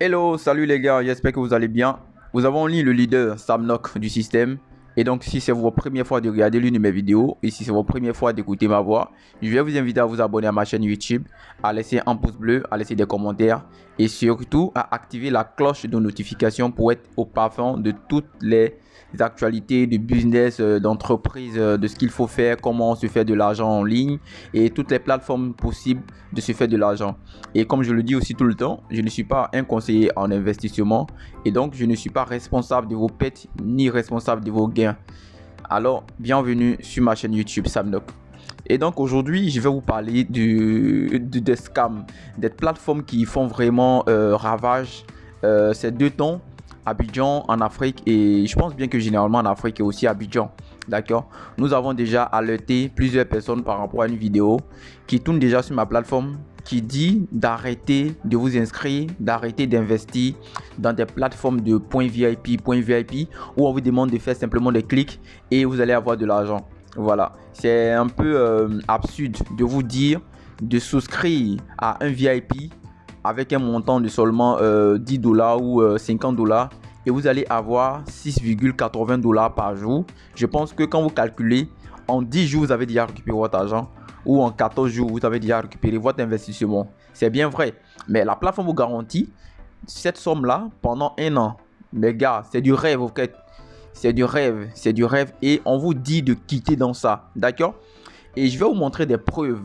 Hello, salut les gars, j'espère que vous allez bien. Vous avez en ligne le leader Sam Nock du système. Et donc, si c'est votre première fois de regarder l'une de mes vidéos et si c'est votre première fois d'écouter ma voix, je vais vous inviter à vous abonner à ma chaîne YouTube, à laisser un pouce bleu, à laisser des commentaires et surtout à activer la cloche de notification pour être au parfum de toutes les actualités de business, d'entreprise, de ce qu'il faut faire, comment se faire de l'argent en ligne et toutes les plateformes possibles de se faire de l'argent. Et comme je le dis aussi tout le temps, je ne suis pas un conseiller en investissement et donc je ne suis pas responsable de vos pertes ni responsable de vos gains. Alors, bienvenue sur ma chaîne YouTube Sam Nock. Et donc aujourd'hui, je vais vous parler des scams, des plateformes qui font vraiment ravage ces deux temps, Abidjan en Afrique et je pense bien que généralement en Afrique et aussi Abidjan. D'accord. Nous avons déjà alerté plusieurs personnes par rapport à une vidéo qui tourne déjà sur ma plateforme qui dit d'arrêter de vous inscrire, d'arrêter d'investir dans des plateformes de .vip où on vous demande de faire simplement des clics et vous allez avoir de l'argent. Voilà, c'est un peu absurde de vous dire de souscrire à un VIP avec un montant de seulement 10 dollars ou 50 dollars et vous allez avoir 6,80 dollars par jour. Je pense que quand vous calculez, en 10 jours, vous avez déjà récupéré votre argent ou en 14 jours, vous avez déjà récupéré votre investissement. C'est bien vrai, mais la plateforme vous garantit cette somme-là pendant un an. Mais gars, c'est du rêve, ok? C'est du rêve, c'est du rêve et on vous dit de quitter dans ça, d'accord? Et je vais vous montrer des preuves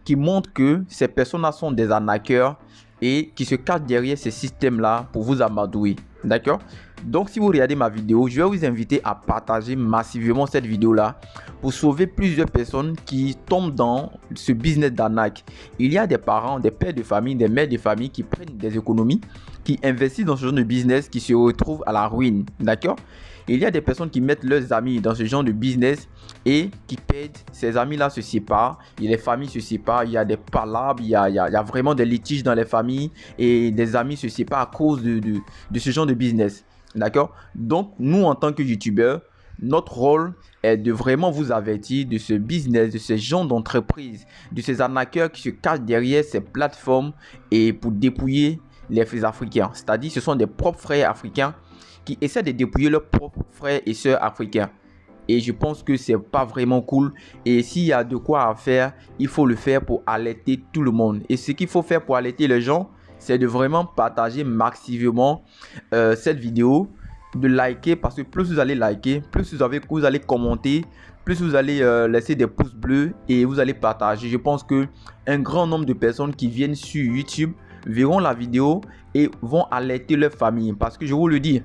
qui montrent que ces personnes-là sont des arnaqueurs et qui se cachent derrière ces systèmes-là pour vous amadouer, d'accord? Donc si vous regardez ma vidéo, je vais vous inviter à partager massivement cette vidéo-là pour sauver plusieurs personnes qui tombent dans ce business d'arnaque. Il y a des parents, des pères de famille, des mères de famille qui prennent des économies, qui investissent dans ce genre de business, qui se retrouvent à la ruine, d'accord? Il y a des personnes qui mettent leurs amis dans ce genre de business et qui perdent. Ces amis-là se séparent, et les familles se séparent, il y a des palabres, il y a vraiment des litiges dans les familles et des amis se séparent à cause de ce genre de business. D'accord? Donc, nous, en tant que youtubeurs, notre rôle est de vraiment vous avertir de ce business, de ce genre d'entreprise, de ces arnaqueurs qui se cachent derrière ces plateformes et pour dépouiller les frères africains. C'est-à-dire, ce sont des propres frères africains qui essaient de dépouiller leurs propres frères et sœurs africains. Et je pense que c'est pas vraiment cool. Et s'il y a de quoi à faire, il faut le faire pour alerter tout le monde. Et ce qu'il faut faire pour alerter les gens, c'est de vraiment partager massivement cette vidéo, de liker parce que plus vous allez liker, plus vous allez commenter, plus vous allez laisser des pouces bleus et vous allez partager. Je pense que un grand nombre de personnes qui viennent sur YouTube verront la vidéo et vont alerter leur famille parce que je vous le dis,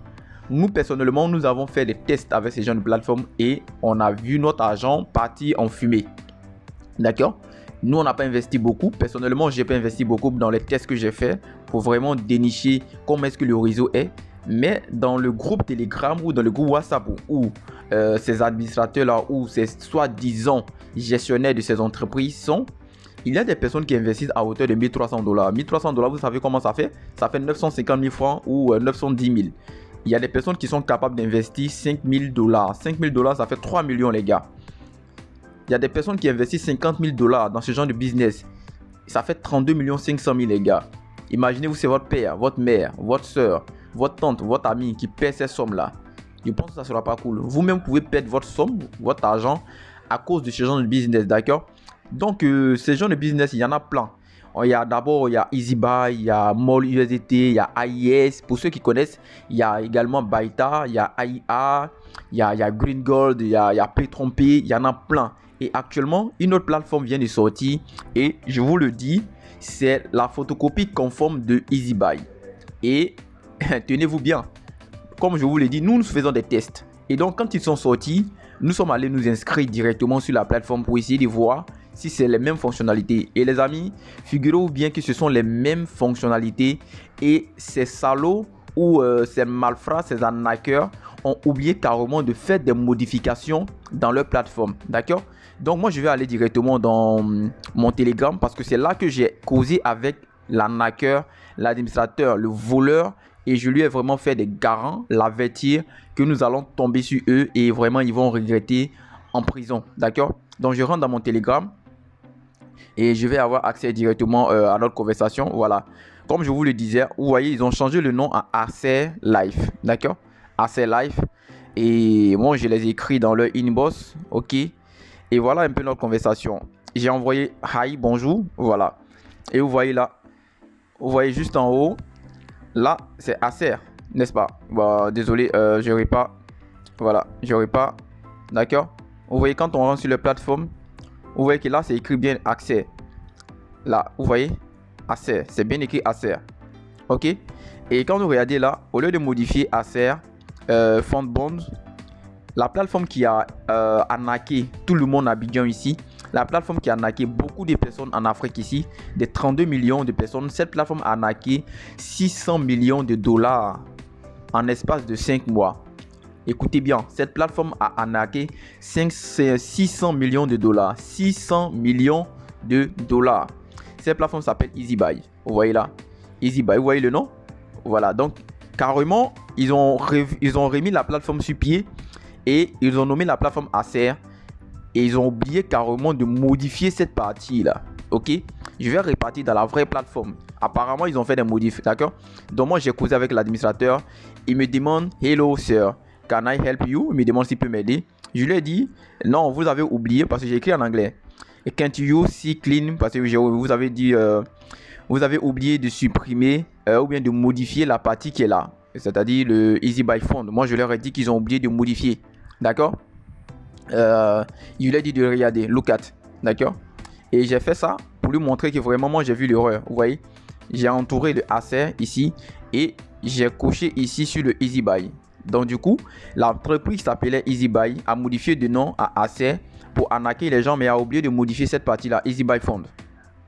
nous personnellement nous avons fait des tests avec ces gens de plateforme et on a vu notre argent partir en fumée. D'accord? Nous on n'a pas investi beaucoup. Personnellement j'ai pas investi beaucoup dans les tests que j'ai fait pour vraiment dénicher comment est-ce que le réseau est. Mais dans le groupe Telegram ou dans le groupe WhatsApp où ces administrateurs là ou ces soi-disant gestionnaires de ces entreprises sont, il y a des personnes qui investissent à hauteur de 1300 dollars. 1300 dollars, vous savez comment ça fait? Ça fait 950 000 francs ou 910 000. Il y a des personnes qui sont capables d'investir 5000 dollars. 5000 dollars, ça fait 3 millions, les gars. Il y a des personnes qui investissent 50 000 dollars dans ce genre de business. Ça fait 32 500 000, les gars. Imaginez-vous, c'est votre père, votre mère, votre soeur, votre tante, votre ami qui perd ces sommes-là. Je pense que ça ne sera pas cool. Vous-même pouvez perdre votre somme, votre argent à cause de ce genre de business, d'accord? Donc, ce genre de business, il y en a plein. D'abord, il y a EasyBuy, il y a Mall USDT, il y a AIS. Pour ceux qui connaissent, il y a également Baita, il y a AIA, il y a Green Gold, il y a P-Trompé, il y en a plein. Et actuellement, une autre plateforme vient de sortir et je vous le dis, c'est la photocopie conforme de EasyBuy. Et tenez-vous bien, comme je vous l'ai dit, nous faisons des tests. Et donc, quand ils sont sortis, nous sommes allés nous inscrire directement sur la plateforme pour essayer de voir si c'est les mêmes fonctionnalités. Et les amis, figurez-vous bien que ce sont les mêmes fonctionnalités et ces salauds ou ces malfrats, ces arnaqueurs ont oublié carrément de faire des modifications dans leur plateforme. D'accord? Donc moi, je vais aller directement dans mon Telegram parce que c'est là que j'ai causé avec l'arnaqueur, l'administrateur, le voleur. Et je lui ai vraiment fait des garants, l'avertir que nous allons tomber sur eux et vraiment ils vont regretter en prison. D'accord? Donc je rentre dans mon Telegram et je vais avoir accès directement à notre conversation. Voilà. comme je vous le disais, vous voyez, ils ont changé le nom à Acer Life, d'accord? Acer Life. Et moi, je les ai écrits dans leur inbox, ok? Et voilà un peu notre conversation. J'ai envoyé hi, bonjour, voilà. Et vous voyez là, vous voyez juste en haut, là, c'est Acer, n'est-ce pas? Bon, désolé, j'aurais pas, voilà, j'aurais pas, d'accord? Vous voyez, quand on rentre sur la plateforme, vous voyez que là, c'est écrit bien Acer. Là, vous voyez, Acer, c'est bien écrit Acer, ok? Et quand vous regardez là, au lieu de modifier Acer, Fond Bond, la plateforme qui a arnaqué tout le monde à Abidjan ici, la plateforme qui a arnaqué beaucoup de personnes en Afrique ici, des 32 millions de personnes, cette plateforme a arnaqué 600 millions de dollars en espace de 5 mois. Écoutez bien, cette plateforme a arnaqué 600 millions de dollars. 600 millions de dollars. Cette plateforme s'appelle EasyBuy. Vous voyez là, EasyBuy, vous voyez le nom? Voilà, donc carrément, ils ont remis la plateforme sur pied et ils ont nommé la plateforme Acer et ils ont oublié carrément de modifier cette partie là. Ok, je vais repartir dans la vraie plateforme. Apparemment, ils ont fait des modifs, d'accord? Donc moi, j'ai causé avec l'administrateur. Il me demande, hello sir, can I help you? Il me demande s'il peut m'aider. Je lui ai dit, non, vous avez oublié parce que j'ai écrit en anglais. Et can't you see clean? Parce que vous avez dit, vous avez oublié de supprimer ou bien de modifier la partie qui est là. C'est-à-dire le EasyBuy Fund. Moi, je leur ai dit qu'ils ont oublié de modifier. D'accord? Il lui a dit de regarder, look at. D'accord? Et j'ai fait ça pour lui montrer que vraiment, moi, j'ai vu l'erreur. Vous voyez? J'ai entouré le Acer ici et j'ai coché ici sur le EasyBuy. Donc, du coup, l'entreprise qui s'appelait EasyBuy a modifié de nom à Acer pour arnaquer les gens, mais a oublié de modifier cette partie-là, EasyBuy Fund.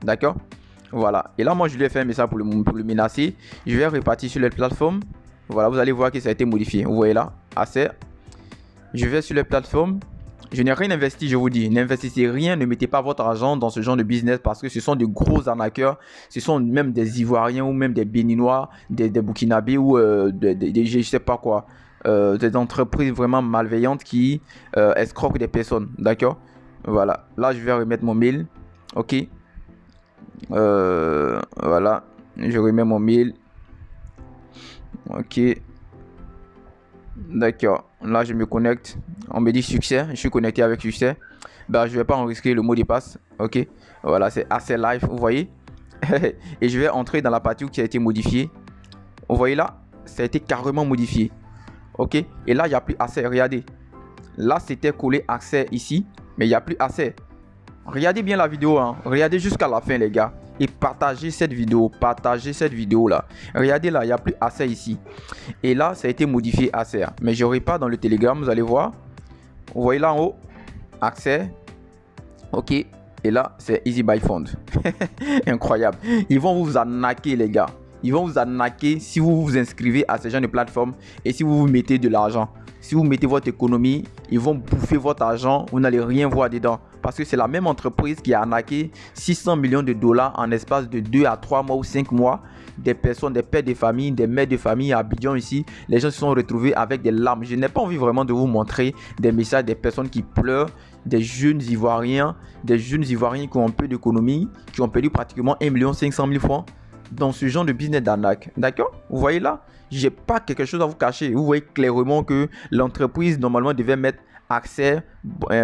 D'accord? Voilà. Et là, moi, je lui ai fait un message pour le menacer. Je vais repartir sur la plateforme. Voilà, vous allez voir que ça a été modifié. Vous voyez là, Acer. Je vais sur les plateformes. Je n'ai rien investi, je vous dis. N'investissez rien, ne mettez pas votre argent dans ce genre de business parce que ce sont de gros arnaqueurs. Ce sont même des Ivoiriens ou même des Béninois, des Burkinabés ou je ne sais pas quoi. Des entreprises vraiment malveillantes qui escroquent des personnes. D'accord? Voilà. Là, je vais remettre mon mail. Ok. Voilà. Je remets mon mail. Ok. D'accord. Là, je me connecte. On me dit succès. Je suis connecté avec succès. Ben, je vais pas enregistrer le mot de passe. Ok. Voilà, c'est Acer Life. Vous voyez. Et je vais entrer dans la partie qui a été modifiée. Vous voyez là, ça a été carrément modifié. Ok. Et là, il n'y a plus Acer. Regardez. Là, c'était collé Acer ici. Mais il n'y a plus Acer. Regardez bien la vidéo. Hein. Regardez jusqu'à la fin, les gars. Et partagez cette vidéo. Partagez cette vidéo là. Regardez là, il n'y a plus Acer ici. Et là, ça a été modifié Acer. Mais je repars dans le Telegram, vous allez voir. Vous voyez là en haut, Acer. Ok. Et là, c'est EasyBuy Fund. Incroyable. Ils vont vous arnaquer, les gars. Ils vont vous arnaquer si vous vous inscrivez à ce genre de plateforme et si vous vous mettez de l'argent. Si vous mettez votre économie, ils vont bouffer votre argent. Vous n'allez rien voir dedans. Parce que c'est la même entreprise qui a arnaqué 600 millions de dollars en espace de 2 à 3 mois ou 5 mois. Des personnes, des pères de famille, des mères de famille à Abidjan ici. Les gens se sont retrouvés avec des larmes. Je n'ai pas envie vraiment de vous montrer des messages des personnes qui pleurent. Des jeunes Ivoiriens qui ont un peu d'économie, qui ont perdu pratiquement 1 500 000 francs dans ce genre de business d'arnaque. D'accord? Vous voyez là, j'ai pas quelque chose à vous cacher. Vous voyez clairement que l'entreprise normalement devait mettre Acer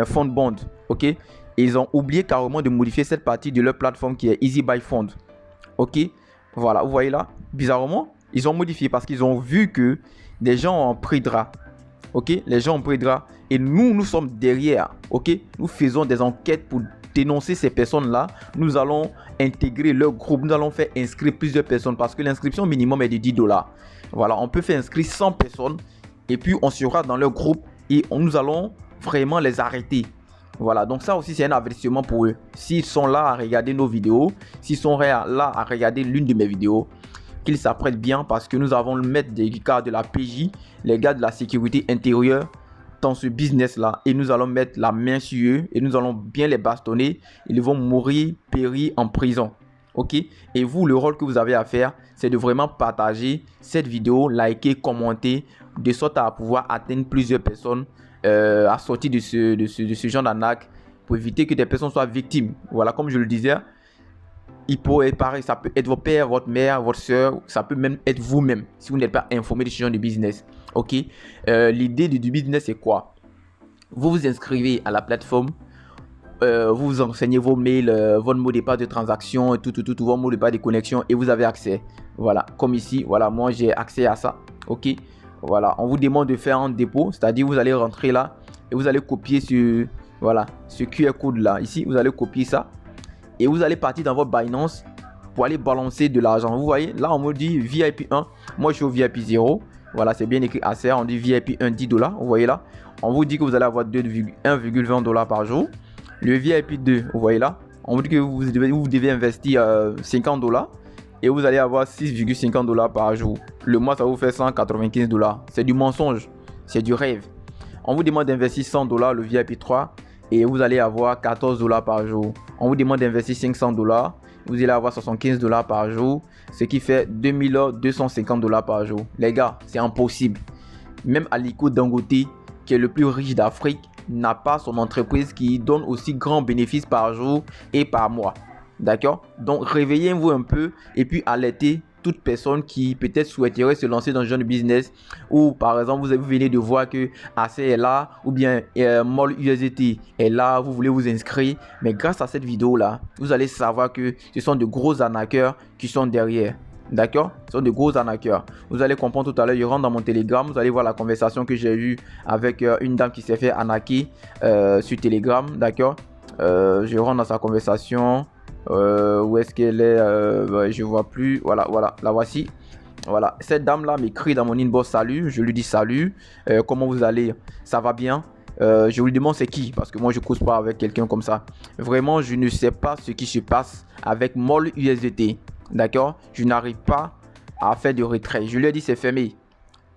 Fund Bond. Ok? Et ils ont oublié carrément de modifier cette partie de leur plateforme qui est EasyBuy Fund. Ok? Voilà, vous voyez là, bizarrement, ils ont modifié parce qu'ils ont vu que des gens ont pris drap. Ok? Les gens ont pris drap. Et nous sommes derrière. Ok? Nous faisons des enquêtes pour dénoncer ces personnes-là. Nous allons intégrer leur groupe. Nous allons faire inscrire plusieurs personnes parce que l'inscription minimum est de 10 $. Voilà, on peut faire inscrire 100 personnes et puis on sera dans leur groupe et nous allons vraiment les arrêter. Voilà, donc ça aussi c'est un avertissement pour eux. S'ils sont là à regarder nos vidéos, s'ils sont là à regarder l'une de mes vidéos, qu'ils s'apprêtent bien parce que nous avons le maître des gars de la PJ, les gars de la sécurité intérieure dans ce business là et nous allons mettre la main sur eux et nous allons bien les bastonner. Ils vont mourir, périr en prison. Ok? Et vous, le rôle que vous avez à faire, c'est de vraiment partager cette vidéo, liker, commenter, de sorte à pouvoir atteindre plusieurs personnes à sortir de ce genre d'arnaque pour éviter que des personnes soient victimes. Voilà, comme je le disais, il peut être pareil, ça peut être votre père, votre mère, votre soeur, ça peut même être vous-même si vous n'êtes pas informé de ce genre de business. Ok, l'idée du business c'est quoi? Vous vous inscrivez à la plateforme, vous vous enseignez vos mails, votre mot de passe de transaction, tout, vos mots de passe de connexion et vous avez accès. Voilà, comme ici, voilà, moi j'ai accès à ça. Ok, voilà, on vous demande de faire un dépôt, c'est-à-dire vous allez rentrer là et vous allez copier voilà, ce QR code là. Ici, vous allez copier ça et vous allez partir dans votre Binance pour aller balancer de l'argent. Vous voyez, là on me dit VIP 1, moi je suis au VIP 0. Voilà, c'est bien écrit ACR, on dit VIP 1 $10. Vous voyez là, on vous dit que vous allez avoir 1,20 $ par jour. Le VIP 2, vous voyez là, on vous dit que vous devez investir 50 $ et vous allez avoir 6,50 $ par jour. Le mois, ça vous fait 195 $. C'est du mensonge, c'est du rêve. On vous demande d'investir 100 $, le VIP 3, et vous allez avoir 14 $ par jour. On vous demande d'investir 500 $, vous allez avoir 75 $ par jour, ce qui fait 2250 $ par jour. Les gars, c'est impossible. Même Aliko Dangote, qui est le plus riche d'Afrique, n'a pas son entreprise qui donne aussi grand bénéfice par jour et par mois. D'accord? Donc réveillez-vous un peu et puis alertez toute personne qui peut-être souhaiterait se lancer dans ce genre de business, ou par exemple vous venez de voir que AC est là ou bien MOL USDT est là, vous voulez vous inscrire, mais grâce à cette vidéo là vous allez savoir que ce sont de gros arnaqueurs qui sont derrière. D'accord, ce sont de gros arnaqueurs. Vous allez comprendre tout à l'heure, je rentre dans mon Telegram, vous allez voir la conversation que j'ai eue avec une dame qui s'est fait arnaquer sur Telegram. D'accord, je rentre dans sa conversation. Où est-ce qu'elle est, je vois plus. Voilà, la voici. Voilà, cette dame là m'écrit dans mon inbox salut. Je lui dis salut, comment vous allez, ça va bien. Je lui demande c'est qui, parce que moi je cause pas avec quelqu'un comme ça. Vraiment je ne sais pas ce qui se passe avec MOL USDT. D'accord, je n'arrive pas à faire de retrait. Je lui ai dit c'est fermé.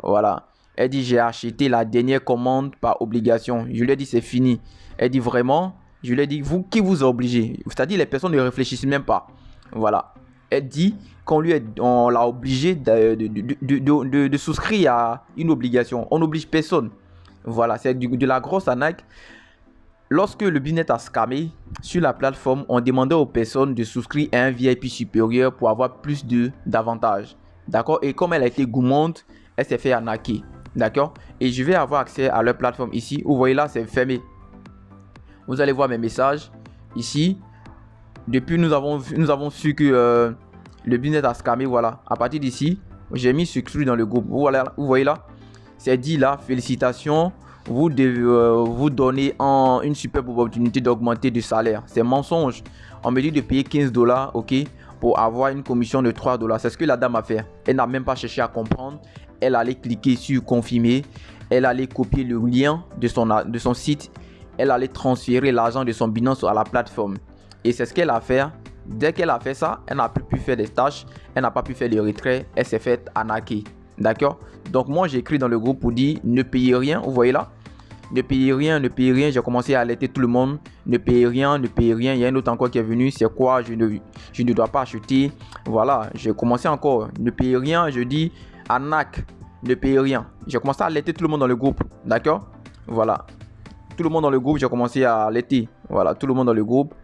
Voilà, elle dit j'ai acheté la dernière commande par obligation. Je lui ai dit c'est fini. Elle dit vraiment? Je lui ai dit, vous, qui vous a obligé? C'est-à-dire, les personnes ne réfléchissent même pas. Voilà. Elle dit qu'on l'a obligé de souscrire à une obligation. On n'oblige personne. Voilà, c'est de la grosse arnaque. Lorsque le business a scamé sur la plateforme, on demandait aux personnes de souscrire à un VIP supérieur pour avoir plus d'avantages. D'accord? Et comme elle a été gourmande, elle s'est fait arnaquer. D'accord? Et je vais avoir accès à leur plateforme ici. Vous voyez là, c'est fermé. Vous allez voir mes messages ici. Depuis, nous avons su que le business a scamé. Voilà. À partir d'ici, j'ai mis souscrit dans le groupe. Voilà, vous voyez là. C'est dit là. Félicitations. Vous devez vous donner une superbe opportunité d'augmenter de salaire. C'est mensonge. On me dit de payer 15 $, ok, pour avoir une commission de 3 $. C'est ce que la dame a fait. Elle n'a même pas cherché à comprendre. Elle allait cliquer sur confirmer. Elle allait copier le lien de son site. Elle allait transférer l'argent de son Binance à la plateforme. Et c'est ce qu'elle a fait. Dès qu'elle a fait ça, elle n'a plus pu faire des tâches. Elle n'a pas pu faire les retraits. Elle s'est fait arnaquer. D'accord? Donc moi, j'ai écrit dans le groupe pour dire ne payez rien. Vous voyez là? Ne payez rien, ne payez rien. J'ai commencé à alerter tout le monde. Ne payez rien, ne payez rien. Il y a un autre encore qui est venu. C'est quoi? Je ne dois pas acheter. Voilà, j'ai commencé encore. Ne payez rien. Je dis arnaque. Ne payez rien. J'ai commencé à alerter tout le monde dans le groupe. D'accord? Voilà. Tout le monde dans le groupe, j'ai commencé à alerter. Voilà, tout le monde dans le groupe.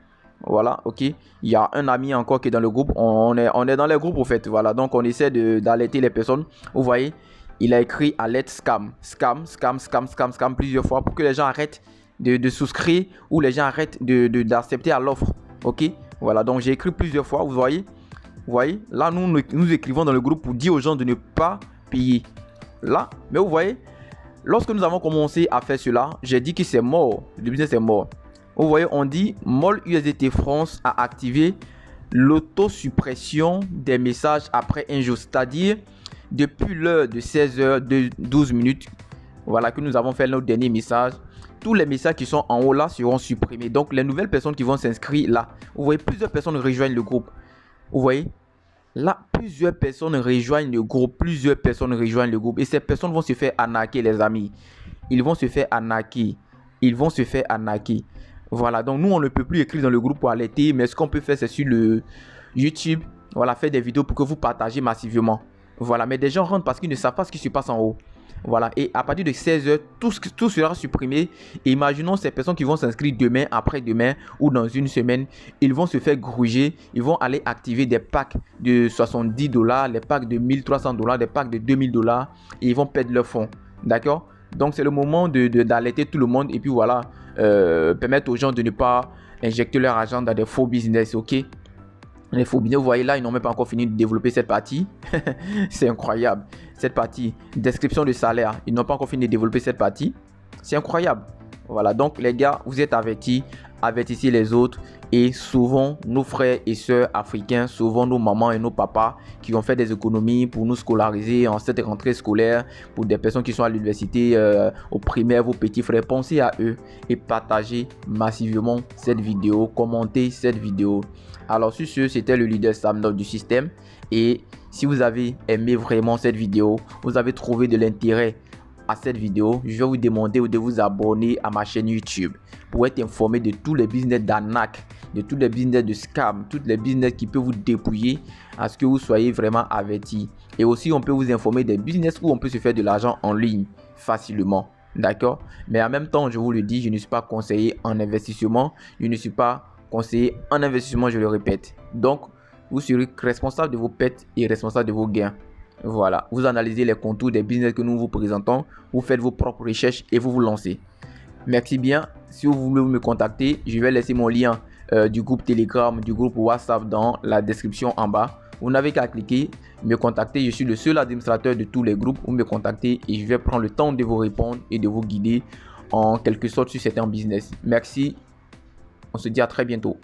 Voilà, ok. Il y a un ami encore qui est dans le groupe. On est dans les groupes au fait. Voilà, donc on essaie d'alerter les personnes. Vous voyez, il a écrit alerte scam. Scam plusieurs fois pour que les gens arrêtent de souscrire ou les gens arrêtent d'accepter à l'offre. Ok, voilà, donc j'ai écrit plusieurs fois. Vous voyez, là nous écrivons dans le groupe pour dire aux gens de ne pas payer. Là, mais vous voyez, lorsque nous avons commencé à faire cela, j'ai dit que c'est mort. Le business est mort. Vous voyez, on dit MOL USDT France a activé l'autosuppression des messages après un jour. C'est-à-dire, depuis l'heure de 16h12, voilà que nous avons fait notre dernier message, tous les messages qui sont en haut là seront supprimés. Donc, les nouvelles personnes qui vont s'inscrire là, vous voyez, plusieurs personnes rejoignent le groupe. Vous voyez, là, plusieurs personnes rejoignent le groupe. Et ces personnes vont se faire arnaquer, les amis. Ils vont se faire arnaquer. Voilà, donc nous, on ne peut plus écrire dans le groupe pour alerter. Mais ce qu'on peut faire, c'est sur le YouTube. Voilà, faire des vidéos pour que vous partagez massivement. Voilà, mais des gens rentrent parce qu'ils ne savent pas ce qui se passe en haut. Voilà, et à partir de 16h, tout sera supprimé. Et imaginons ces personnes qui vont s'inscrire demain, après-demain ou dans une semaine, ils vont se faire gruger, ils vont aller activer des packs de $70, les packs de $1300, des packs de $2000 et ils vont perdre leur fonds. D'accord? Donc c'est le moment d'alerter tout le monde et puis voilà, permettre aux gens de ne pas injecter leur argent dans des faux business, ok? Les faux business, vous voyez là, ils n'ont même pas encore fini de développer cette partie. C'est incroyable. Cette partie, description de salaire, ils n'ont pas encore fini de développer cette partie. C'est incroyable. Voilà, donc les gars, vous êtes avertis, avertissez les autres. Et souvent, nos frères et sœurs africains, souvent nos mamans et nos papas qui ont fait des économies pour nous scolariser en cette rentrée scolaire, pour des personnes qui sont à l'université, au primaire, vos petits frères, pensez à eux et partagez massivement cette vidéo, commentez cette vidéo. Alors sur ce, c'était le leader Sam Nok du système. Et si vous avez aimé vraiment cette vidéo, vous avez trouvé de l'intérêt à cette vidéo, je vais vous demander de vous abonner à ma chaîne YouTube pour être informé de tous les business d'arnaque, de tous les business de scam, tous les business qui peuvent vous dépouiller, à ce que vous soyez vraiment avertis. Et aussi, on peut vous informer des business où on peut se faire de l'argent en ligne facilement. D'accord? Mais en même temps, je vous le dis, je ne suis pas conseiller en investissement. Je ne suis pas conseiller en investissement, je le répète. Donc, vous serez responsable de vos pertes et responsable de vos gains. Voilà, vous analysez les contours des business que nous vous présentons, vous faites vos propres recherches et vous vous lancez. Merci bien. Si vous voulez me contacter, je vais laisser mon lien du groupe Telegram, du groupe WhatsApp dans la description en bas. Vous n'avez qu'à cliquer, me contacter. Je suis le seul administrateur de tous les groupes. Vous me contactez et je vais prendre le temps de vous répondre et de vous guider en quelque sorte sur certains business. Merci. On se dit à très bientôt.